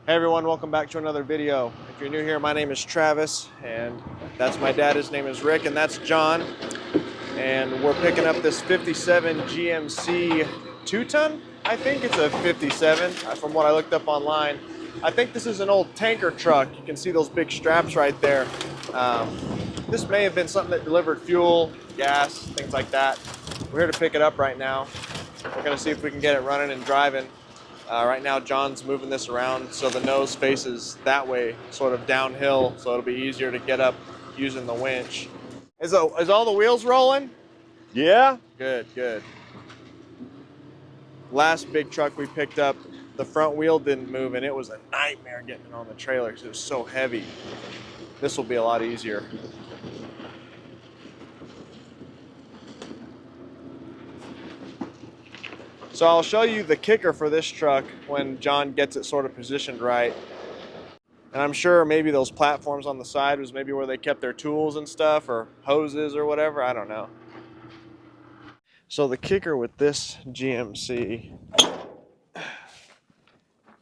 Hey everyone, welcome back to another video. If you're new here, my name is Travis, and that's my dad. His name is Rick, and that's John. And we're picking up this 57 GMC 2-ton. I think it's a 57 from what I looked up online. I think this is an old tanker truck. You can see those big straps right there. This may have been something that delivered fuel, gas, things like that. We're here to pick it up right now. We're gonna see if we can get it running and driving. Right now, John's moving this around so the nose faces that way, sort of downhill, so it'll be easier to get up using the winch. Is all the wheels rolling? Yeah? Good, good. Last big truck we picked up, the front wheel didn't move, and it was a nightmare getting it on the trailer because it was so heavy. This will be a lot easier. So I'll show you the kicker for this truck when John gets it sort of positioned right. And I'm sure maybe those platforms on the side was maybe where they kept their tools and stuff, or hoses or whatever, I don't know. So the kicker with this GMC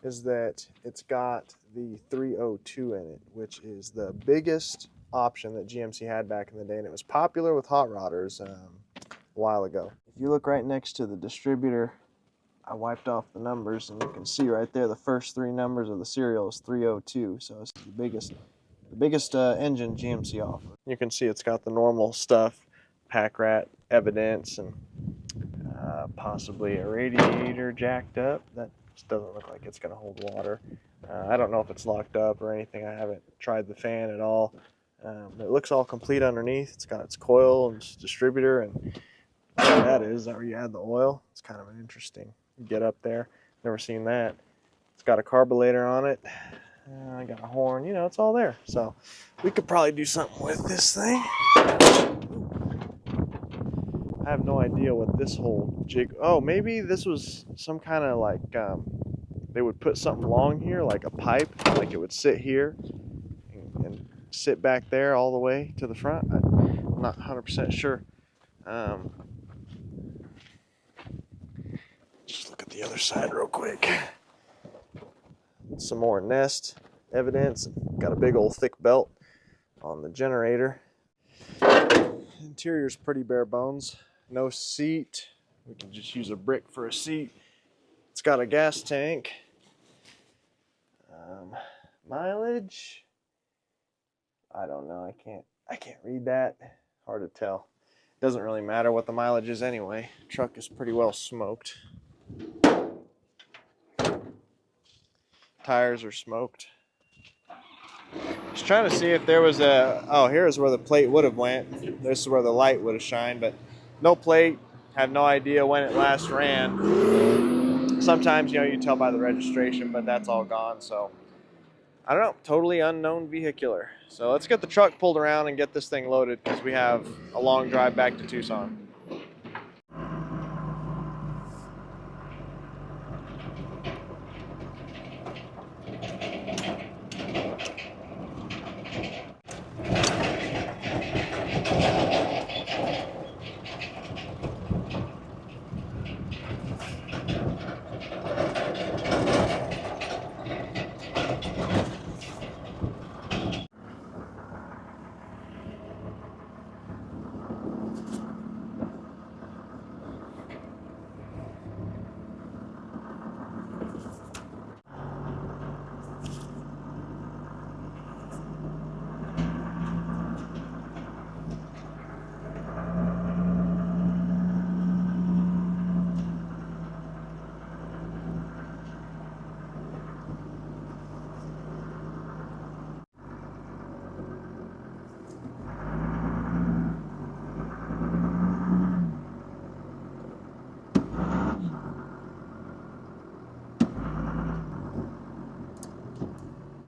is that it's got the 302 in it, which is the biggest option that GMC had back in the day, and it was popular with hot rodders a while ago. If you look right next to the distributor, I wiped off the numbers, and you can see right there the first three numbers of the serial is 302, so it's the biggest engine GMC offers. You can see it's got the normal stuff, pack rat evidence, and possibly a radiator jacked up. That just doesn't look like it's going to hold water. I don't know if it's locked up or anything. I haven't tried the fan at all. It looks all complete underneath. It's got its coil and its distributor, and that is where you add the oil. It's kind of an interesting get up there. Never seen that. It's got a carburetor on it. I got a horn. You know, it's all there. So we could probably do something with this thing. I have no idea what this whole jig. Oh, maybe this was some kind of like they would put something along here, like a pipe, like it would sit here and sit back there all the way to the front. I'm not 100% sure. Just look at the other side real quick. Some more nest evidence. Got a big old thick belt on the generator. Interior's pretty bare bones. No seat. We can just use a brick for a seat. It's got a gas tank. Mileage? I don't know. I can't read that. Hard to tell. Doesn't really matter what the mileage is anyway. Truck is pretty well smoked. Tires are smoked. Just trying to see if there was a, oh, here's where the plate would have went. This is where the light would have shined, but no plate. Have no idea when it last ran. Sometimes, you know, you tell by the registration, but that's all gone. So I don't know, totally unknown vehicular. So let's get the truck pulled around and get this thing loaded because we have a long drive back to Tucson.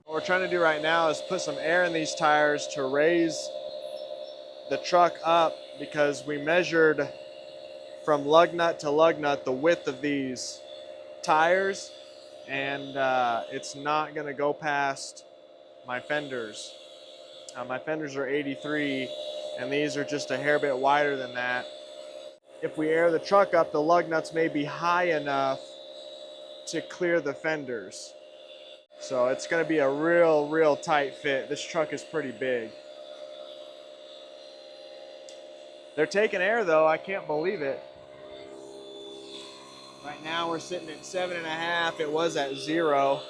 What we're trying to do right now is put some air in these tires to raise the truck up, because we measured from lug nut to lug nut the width of these tires, and it's not going to go past my fenders. My fenders are 83, and these are just a hair bit wider than that. If we air the truck up, the lug nuts may be high enough to clear the fenders. So it's going to be a real tight fit. This truck is pretty big. They're taking air though, I can't believe it. Right now we're sitting at 7.5. It was at 0.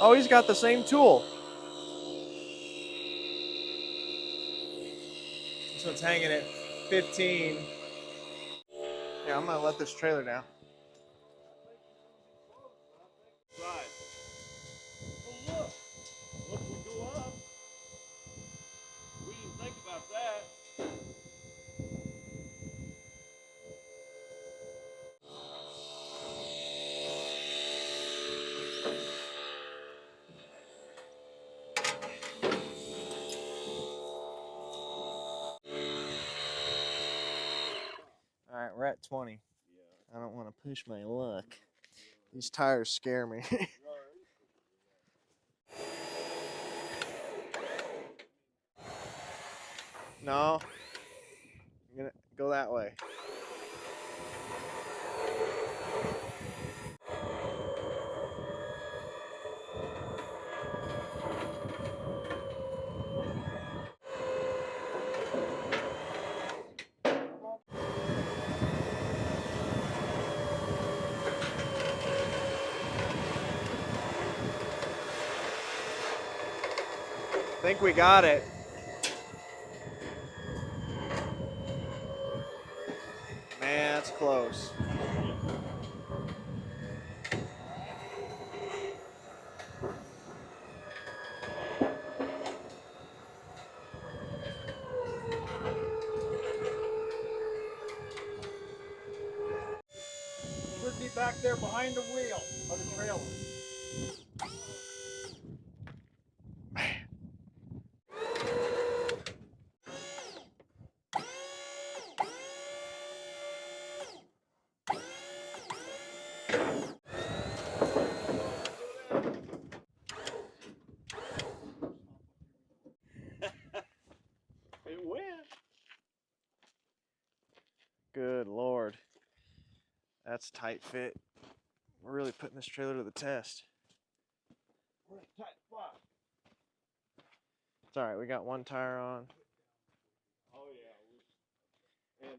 Oh, he's got the same tool. This one's hanging at 15. Yeah, I'm gonna let this trailer down. Right. Oh, look. Look, we go up. We didn't think about that. All right, we're at 20. I don't want to push my luck. These tires scare me. No, I'm gonna go that way. I think we got it. Man, that's close. Should be back there behind the wheel of the trailer. It went. Good Lord. That's a tight fit. We're really putting this trailer to the test. We're in a tight spot. It's all right, we got one tire on. Oh yeah.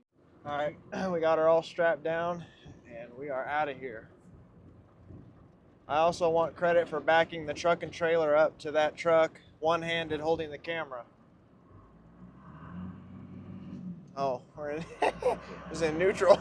All right, we got her all strapped down and we are out of here. I also want credit for backing the truck and trailer up to that truck, one-handed holding the camera. Oh, we're in, it's in neutral.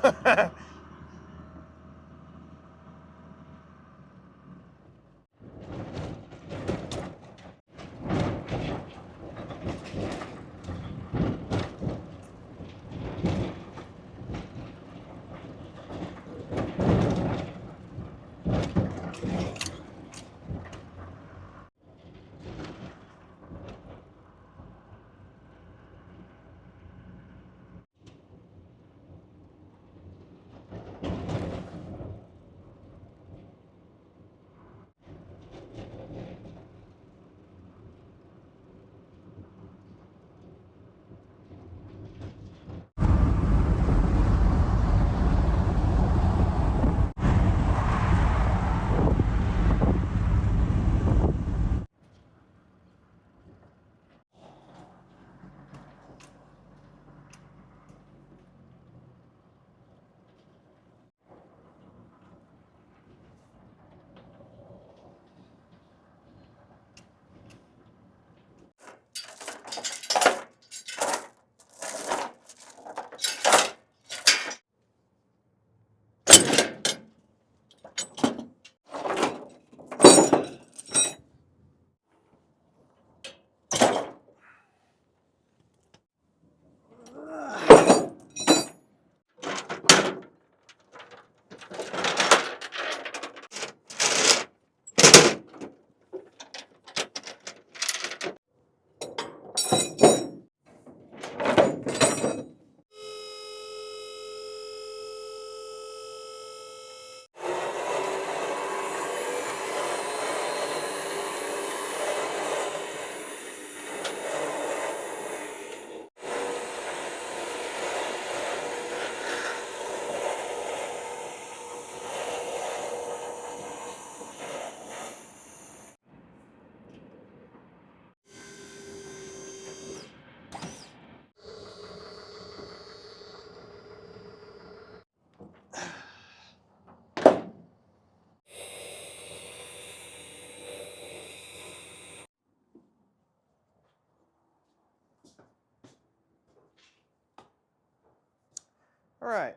right.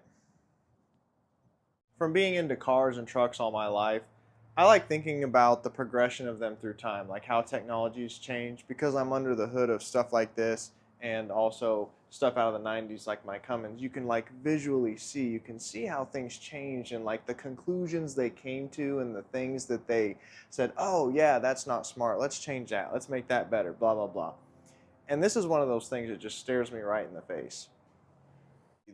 From being into cars and trucks all my life, I like thinking about the progression of them through time, like how technology's changed. Because I'm under the hood of stuff like this and also stuff out of the 90s like my Cummins, you can like visually see, you can see how things changed and like the conclusions they came to and the things that they said, oh yeah, that's not smart, let's change that, let's make that better, blah, blah, blah. And this is one of those things that just stares me right in the face.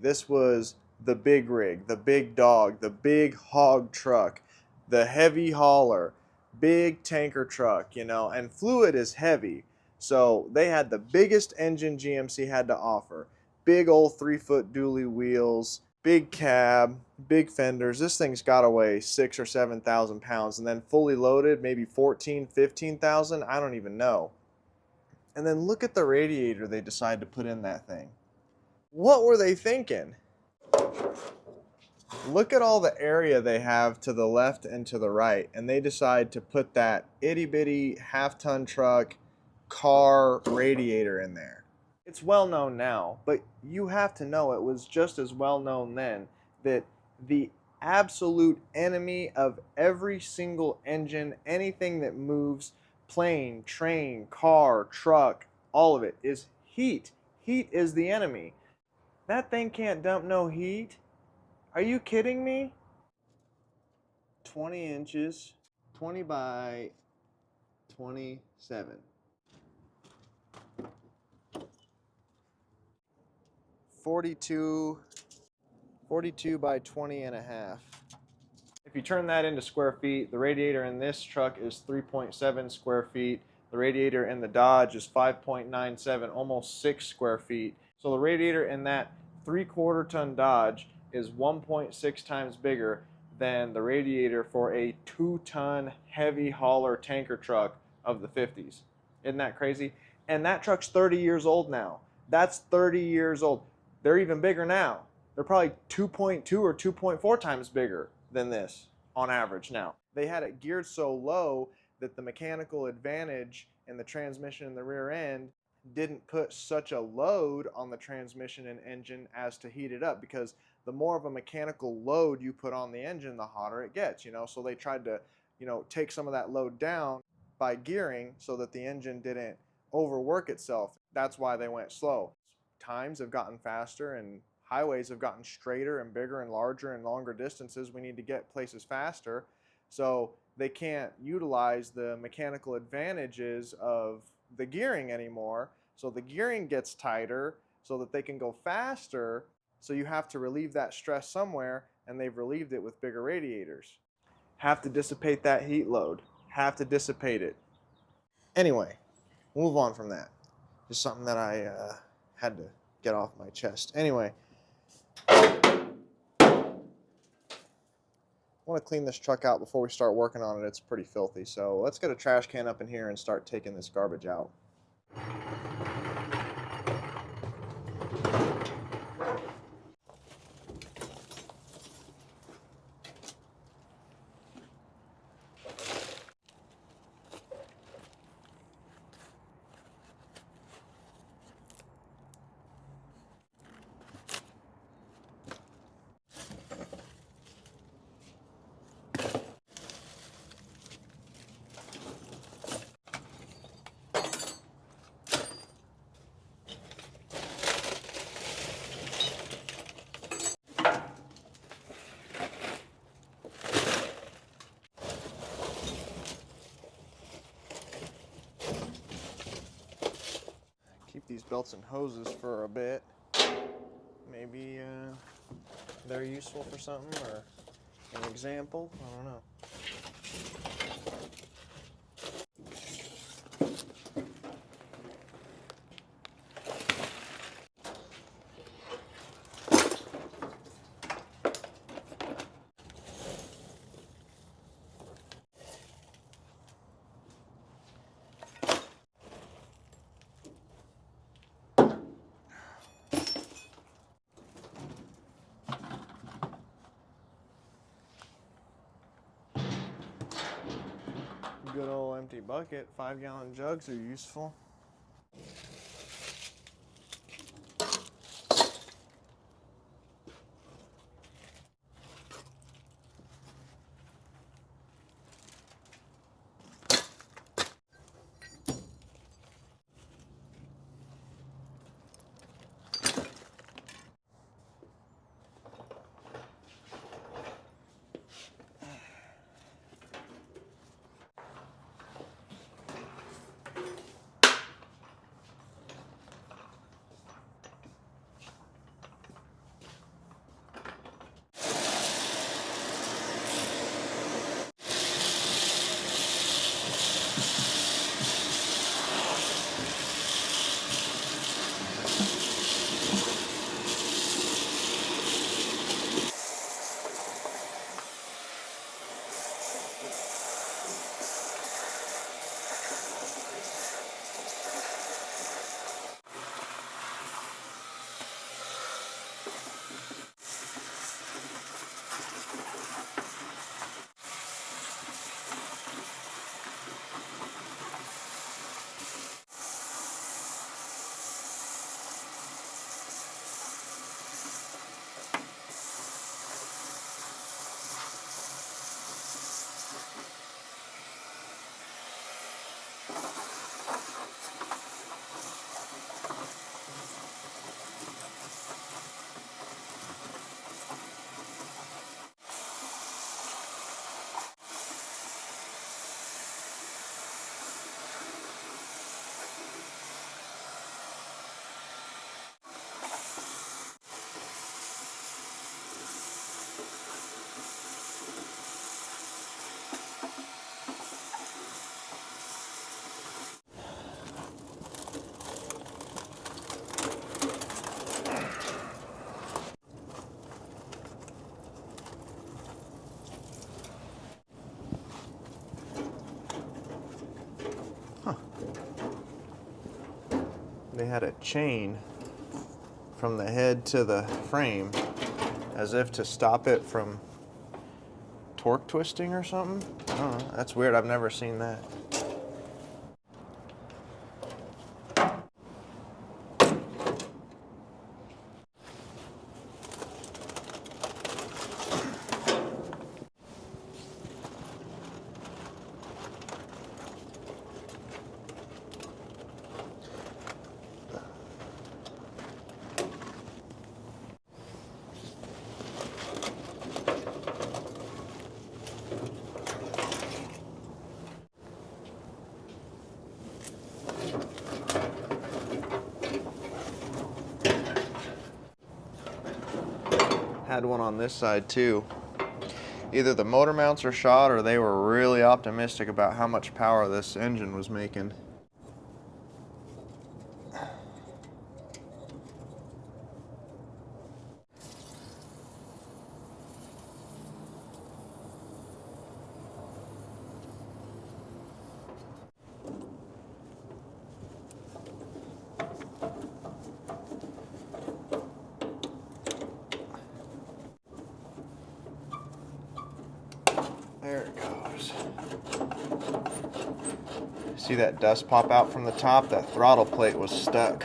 This was the big rig, the big dog, the big hog truck, the heavy hauler, big tanker truck, you know, and fluid is heavy. So they had the biggest engine GMC had to offer. Big old 3-foot dually wheels, big cab, big fenders. This thing's got to weigh 6,000 or 7,000 pounds, and then fully loaded, maybe 14, 15,000. I don't even know. And then look at the radiator they decided to put in that thing. What were they thinking? Look at all the area they have to the left and to the right, and they decide to put that itty bitty half-ton truck car radiator in there. It's well known now, but you have to know it was just as well known then that the absolute enemy of every single engine, anything that moves, plane, train, car, truck, all of it, is heat. Heat is the enemy. That thing can't dump no heat. Are you kidding me? 20 inches, 20 by 27. 42 by 20 and a half. If you turn that into square feet, the radiator in this truck is 3.7 square feet. The radiator in the Dodge is 5.97, almost 6 square feet. So the radiator in that 3/4 ton Dodge is 1.6 times bigger than the radiator for a 2-ton heavy hauler tanker truck of the 50s. Isn't that crazy? And that truck's 30 years old now. That's 30 years old. They're even bigger now. They're probably 2.2 or 2.4 times bigger than this on average now. They had it geared so low that the mechanical advantage in the transmission and the rear end didn't put such a load on the transmission and engine as to heat it up, because the more of a mechanical load you put on the engine, the hotter it gets, you know. So they tried to, you know, take some of that load down by gearing so that the engine didn't overwork itself. That's why they went slow. Times have gotten faster and highways have gotten straighter and bigger and larger and longer distances. We need to get places faster. So they can't utilize the mechanical advantages of the gearing anymore. So the gearing gets tighter so that they can go faster. So you have to relieve that stress somewhere, and they've relieved it with bigger radiators. Have to dissipate that heat load. Have to dissipate it. Anyway, move on from that. Just something that I had to get off my chest. Anyway, I want to clean this truck out before we start working on it. It's pretty filthy. So let's get a trash can up in here and start taking this garbage out. Keep these belts and hoses for a bit. Maybe they're useful for something, or an example. I don't know. Good old empty bucket. 5-gallon jugs are useful. they had a chain from the head to the frame as if to stop it from torque twisting or something. I don't know. That's weird. I've never seen that. Had one on this side too. Either the motor mounts are shot or they were really optimistic about how much power this engine was making. There it goes. See that dust pop out from the top? That throttle plate was stuck.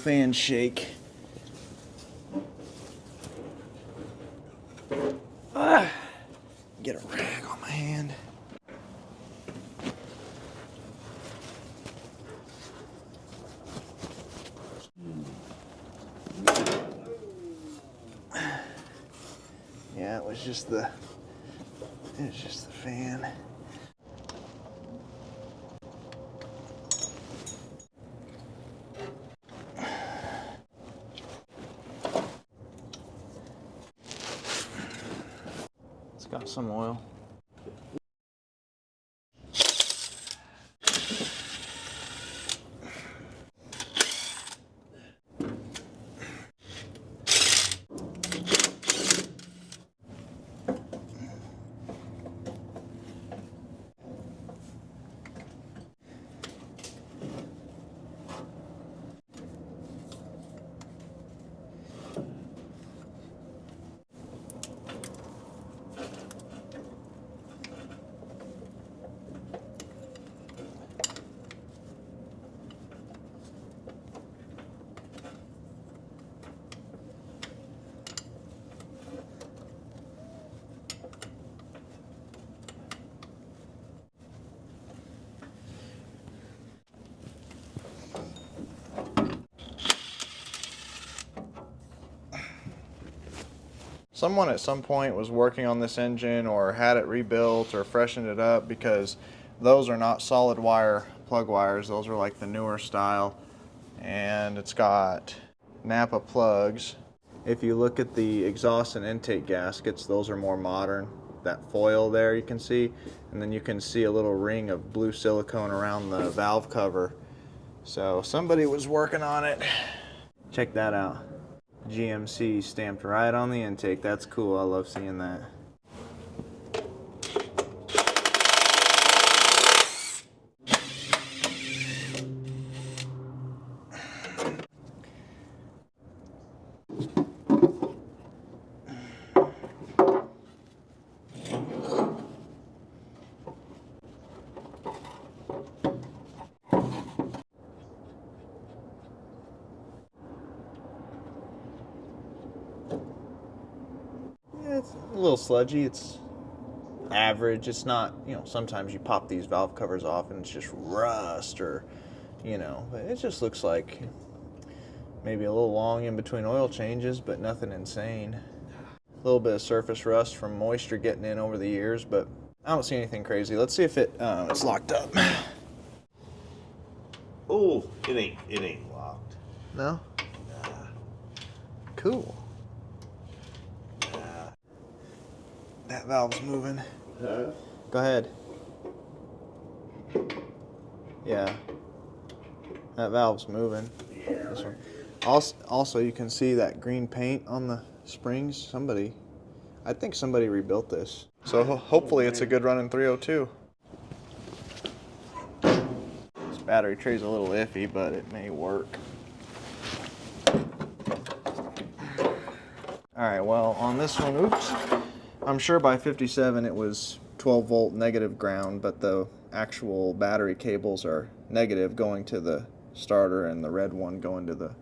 fan shake. Get a rag on my hand. Yeah, it was just the fan. It's got some oil. Someone at some point was working on this engine or had it rebuilt or freshened it up, because those are not solid wire plug wires. Those are like the newer style, and it's got Napa plugs. If you look at the exhaust and intake gaskets, those are more modern. That foil there you can see, and then you can see a little ring of blue silicone around the valve cover. So somebody was working on it. Check that out. GMC stamped right on the intake. That's cool. I love seeing that. It's a little sludgy. It's average. It's not, sometimes you pop these valve covers off and it's just rust, or, but it just looks like maybe a little long in between oil changes, but nothing insane. A little bit of surface rust from moisture getting in over the years, but I don't see anything crazy. Let's see if it's locked up. Oh, it ain't locked. No? Nah. Cool. Nah. That valve's moving. Huh? Go ahead. Yeah. That valve's moving. Yeah. This one. Also, you can see that green paint on the springs. I think somebody rebuilt this. So hopefully it's a good running 302. This battery tray's a little iffy, but it may work. Alright, well, on this one, oops, I'm sure by 57 it was 12 volt negative ground, but the actual battery cables are negative going to the starter and the red one going to the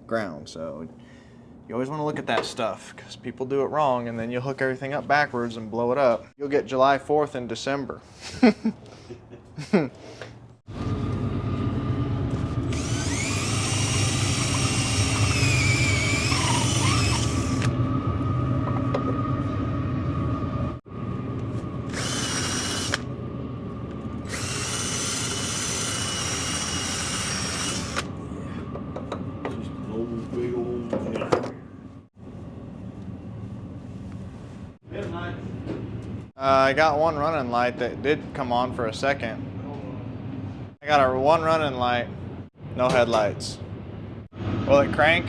ground. So you always want to look at that stuff, because people do it wrong and then you'll hook everything up backwards and blow it up. You'll get July 4th in December. I got one running light that did come on for a second. I got one running light, no headlights. Will it crank?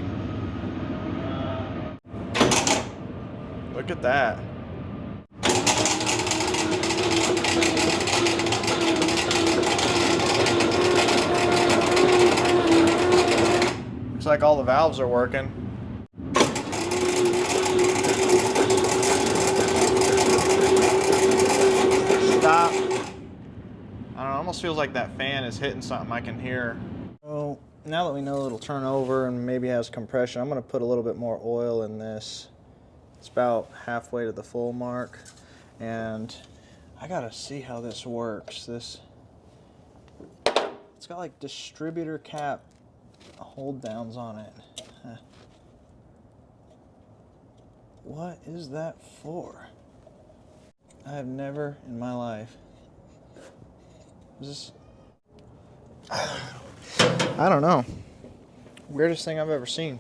Look at that. Looks like all the valves are working. Stop. I don't know, it almost feels like that fan is hitting something I can hear. Oh, Now that we know it'll turn over and maybe has compression, I'm going to put a little bit more oil in this. It's about halfway to the full mark, and I got to see how this works. It's got like distributor cap hold downs on it. What is that for? I have never in my life. Is this? I don't know. Weirdest thing I've ever seen.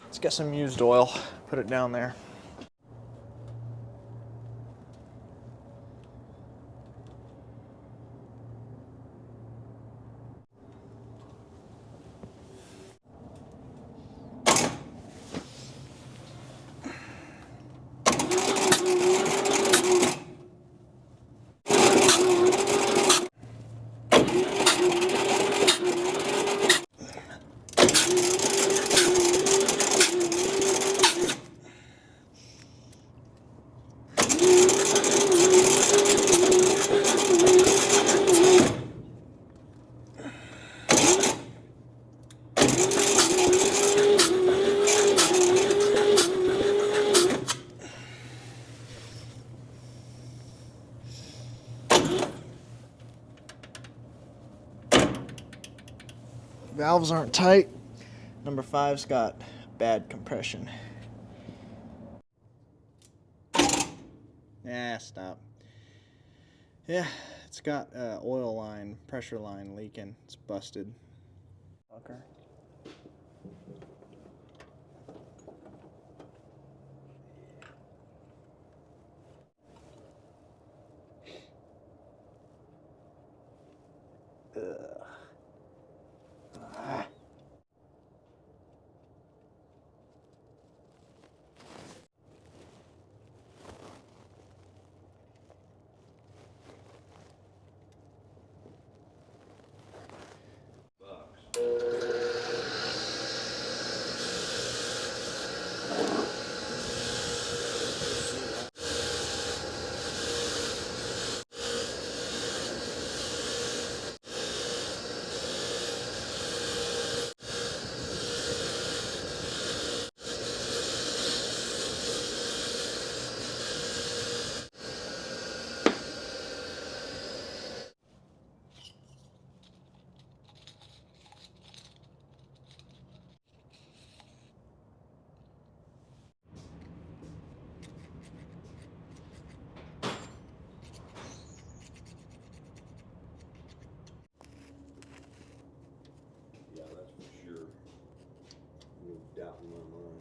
Let's get some used oil, put it down there. Valves aren't tight. Number 5's got bad compression. Stop. Yeah, it's got oil line, pressure line leaking. It's busted. Fucker. Ugh. Yeah, that's for sure. No doubt in my mind.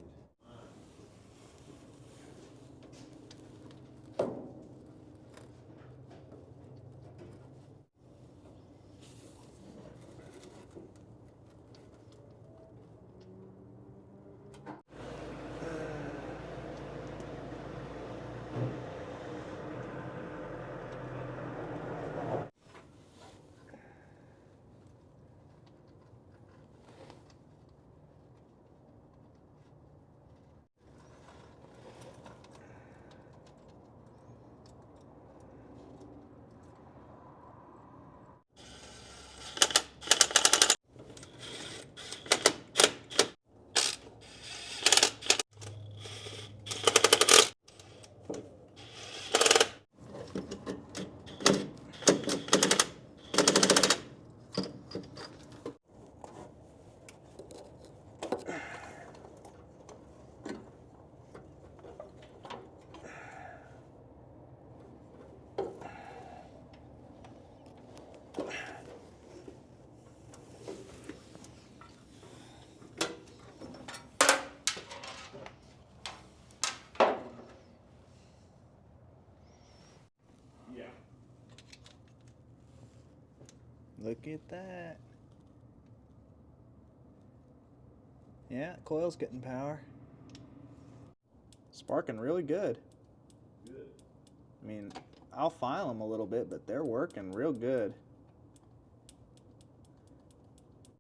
Yeah. Look at that. Yeah, coil's getting power. Sparking really good. Good. I mean, I'll file them a little bit, but they're working real good.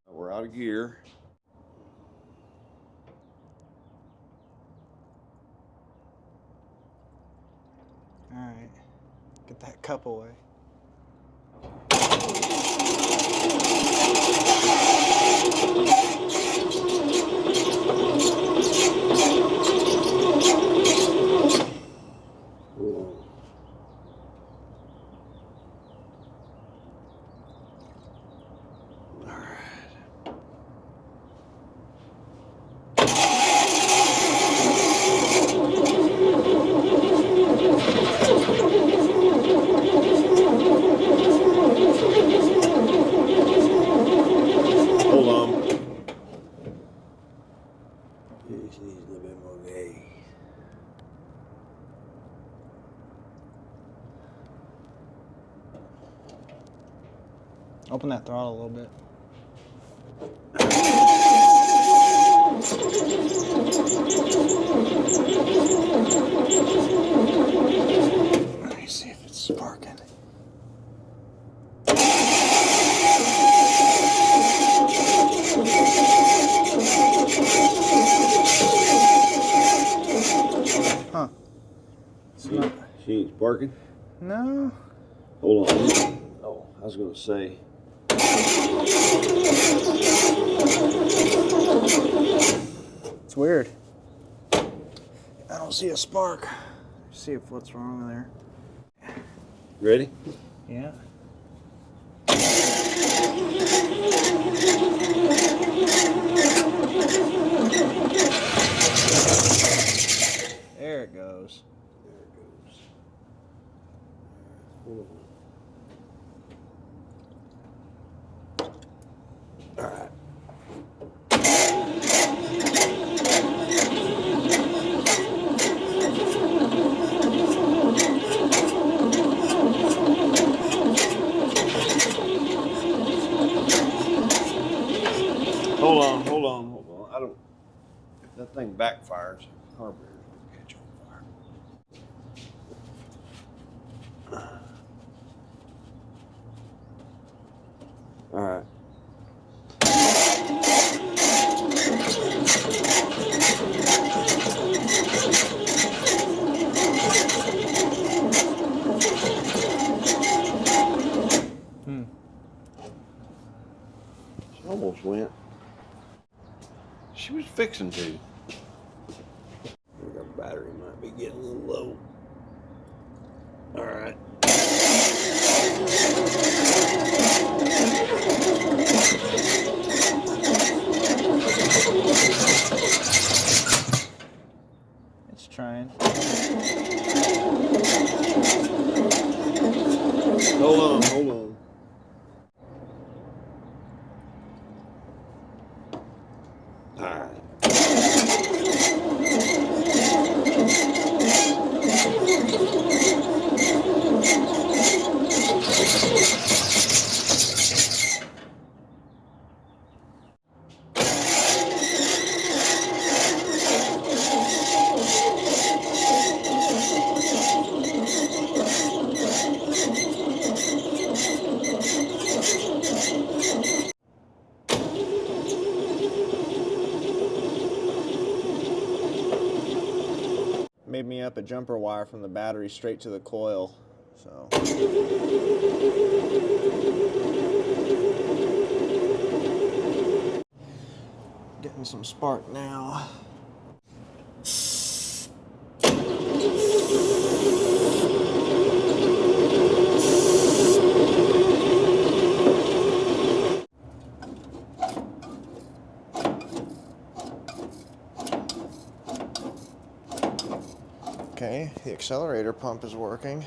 We're out of gear. All right, get that cup away. Open that throttle a little bit. Let me see if it's sparking. Huh. She ain't sparking? No. Hold on. Oh, I was gonna say. It's weird. I don't see a spark. See if what's wrong there. Ready? Yeah. There it goes. There it goes. Hold on. All right. Hold on. I don't. If that thing backfires, carburetor's gonna catch on fire. All right. She almost went. She was fixing to. I think our battery might be getting a little low. All right. It's trying. Hold on. All right. Made me up a jumper wire from the battery straight to the coil. So. Getting some spark now. Okay, the accelerator pump is working.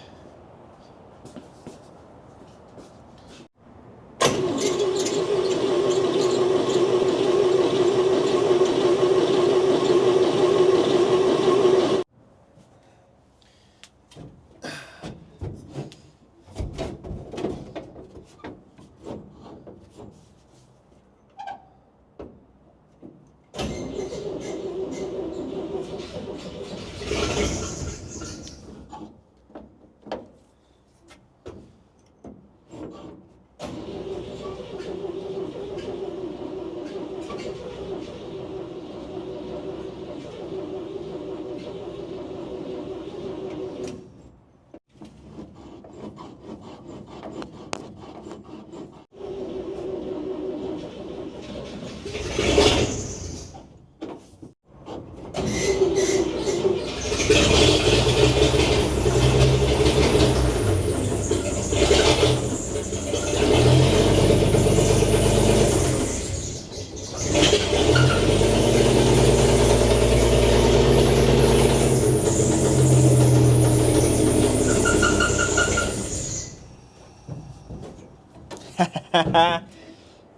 It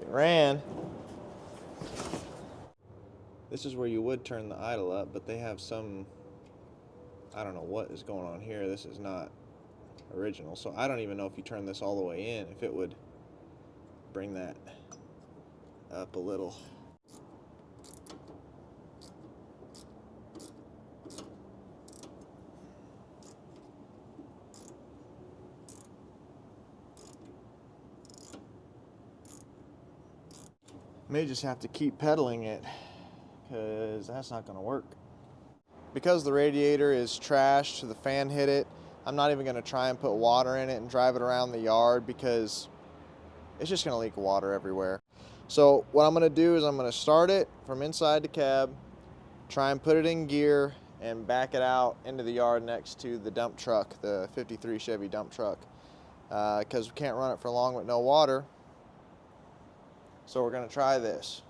ran. This is where you would turn the idle up, but they have some, I don't know what is going on here. This is not original, so I don't even know if you turn this all the way in, if it would bring that up a little. May just have to keep pedaling it because that's not going to work. Because the radiator is trashed, the fan hit it, I'm not even going to try and put water in it and drive it around the yard because it's just going to leak water everywhere. So what I'm going to do is I'm going to start it from inside the cab, try and put it in gear, and back it out into the yard next to the dump truck, the 53 Chevy dump truck, because we can't run it for long with no water. So we're going to try this.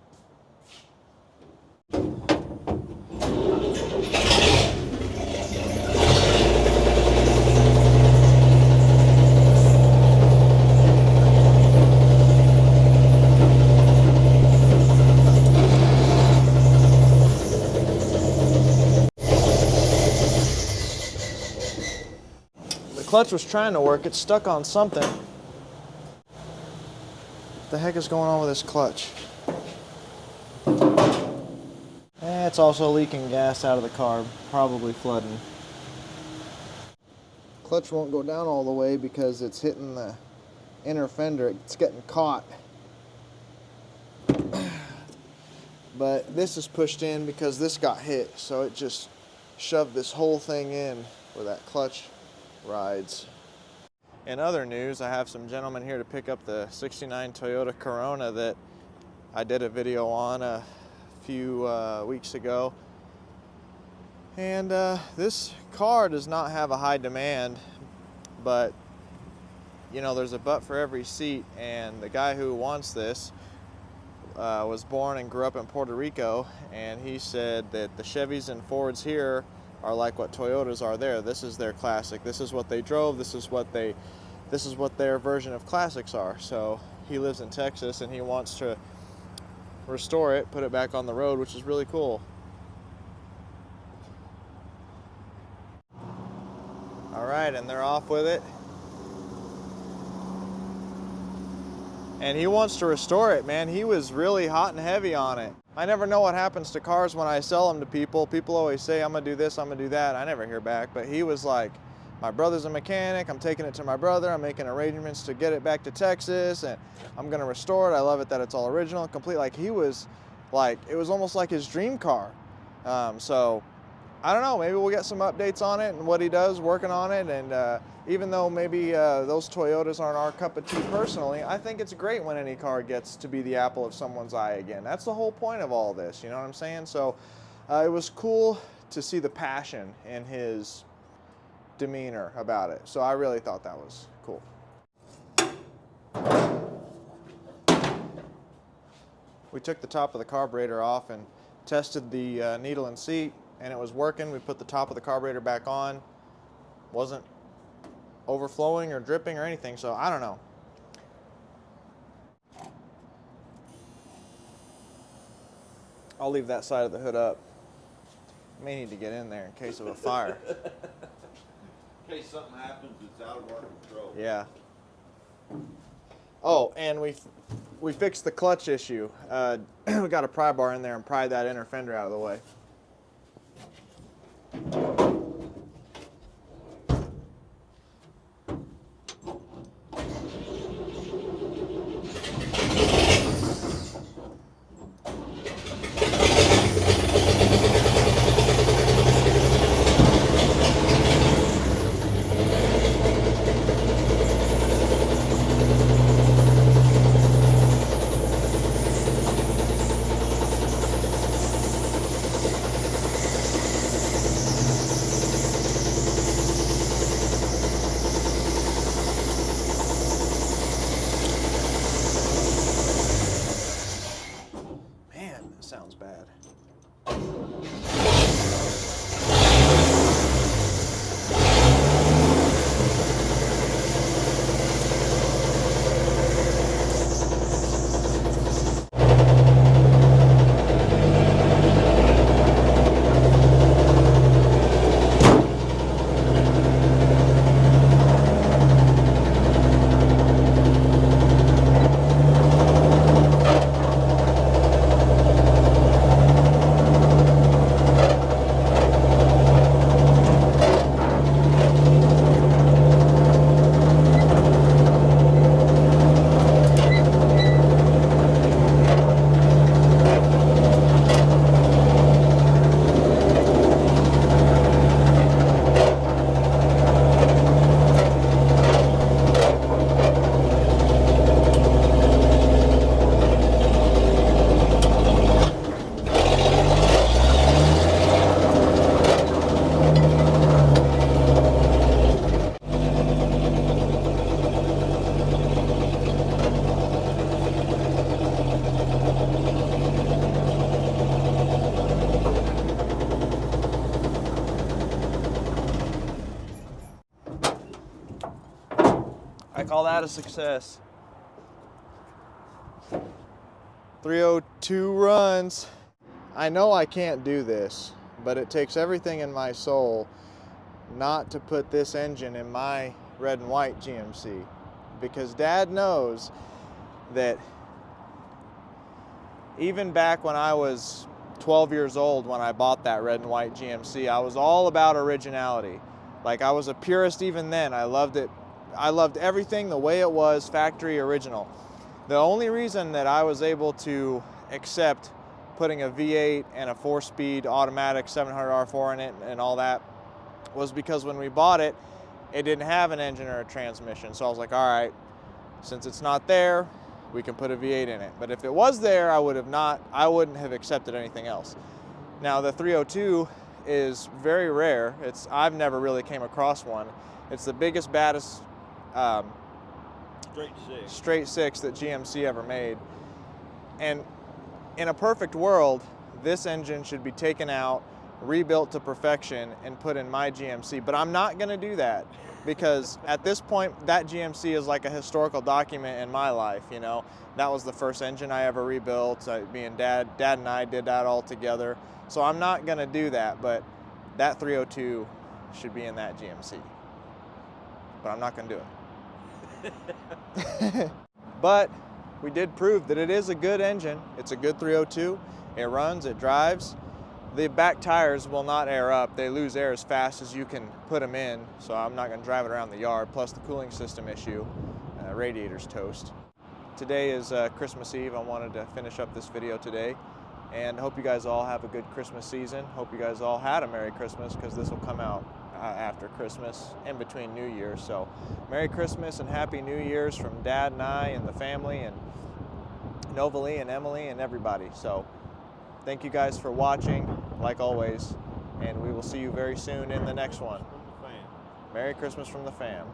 The clutch was trying to work. It's stuck on something. What the heck is going on with this clutch? It's also leaking gas out of the carb, probably flooding. Clutch won't go down all the way because it's hitting the inner fender. It's getting caught. But this is pushed in because this got hit, so it just shoved this whole thing in where that clutch rides. In other news, I have some gentlemen here to pick up the 69 Toyota Corona that I did a video on a few weeks ago. And this car does not have a high demand, but you know, there's a butt for every seat, and the guy who wants this was born and grew up in Puerto Rico, and he said that the Chevys and Fords here are like what Toyotas are there. This is their classic. This is what they drove. This is what their version of classics are. So he lives in Texas and he wants to restore it, put it back on the road, which is really cool. All right, and they're off with it. And he wants to restore it, man. He was really hot and heavy on it. I never know what happens to cars when I sell them to people. People always say, I'm gonna do this, I'm gonna do that. I never hear back, but he was like, my brother's a mechanic, I'm taking it to my brother, I'm making arrangements to get it back to Texas, and I'm gonna restore it. I love it that it's all original and complete. Like, he was like, it was almost like his dream car. So I don't know, maybe we'll get some updates on it and what he does working on it. And even though maybe those Toyotas aren't our cup of tea personally, I think it's great when any car gets to be the apple of someone's eye again. That's the whole point of all this, you know what I'm saying? So it was cool to see the passion in his demeanor about it. So I really thought that was cool. We took the top of the carburetor off and tested the needle and seat, and it was working. We put the top of the carburetor back on. Wasn't overflowing or dripping or anything, so I don't know. I'll leave that side of the hood up. May need to get in there in case of a fire. In case something happens, it's out of our control. Yeah. Oh, and we fixed the clutch issue. We got a pry bar in there and pried that inner fender out of the way. call that a success. 302 runs. I know I can't do this, but it takes everything in my soul not to put this engine in my red and white GMC, because Dad knows that even back when I was 12 years old, when I bought that red and white GMC, I was all about originality. Like, I was a purist even then. I loved it. I loved everything the way it was, factory original. The only reason that I was able to accept putting a V8 and a 4-speed automatic 700R4 in it and all that was because when we bought it, it didn't have an engine or a transmission. So I was like, all right, since it's not there, we can put a V8 in it. But if it was there, I wouldn't have accepted anything else. Now the 302 is very rare. I've never really came across one. It's the biggest, baddest straight six that GMC ever made. And in a perfect world, this engine should be taken out, rebuilt to perfection, and put in my GMC. But I'm not gonna do that, because at this point, that GMC is like a historical document in my life, you know? That was the first engine I ever rebuilt. Me and Dad and I did that all together. So I'm not gonna do that, but that 302 should be in that GMC. But I'm not gonna do it. But we did prove that it is a good engine. It's a good 302. It runs, it drives. The back tires will not air up. They lose air as fast as you can put them in, so I'm not gonna drive it around the yard. Plus the cooling system issue, radiator's toast. Today is Christmas Eve. I wanted to finish up this video today, and hope you guys all have a good Christmas season. Hope you guys all had a Merry Christmas, because this will come out after Christmas, in between New Year's. So Merry Christmas and Happy New Year's from Dad and I and the family and Novalee and Emily and everybody. So thank you guys for watching, like always, and we will see you very soon in the next one. Merry Christmas from the fam.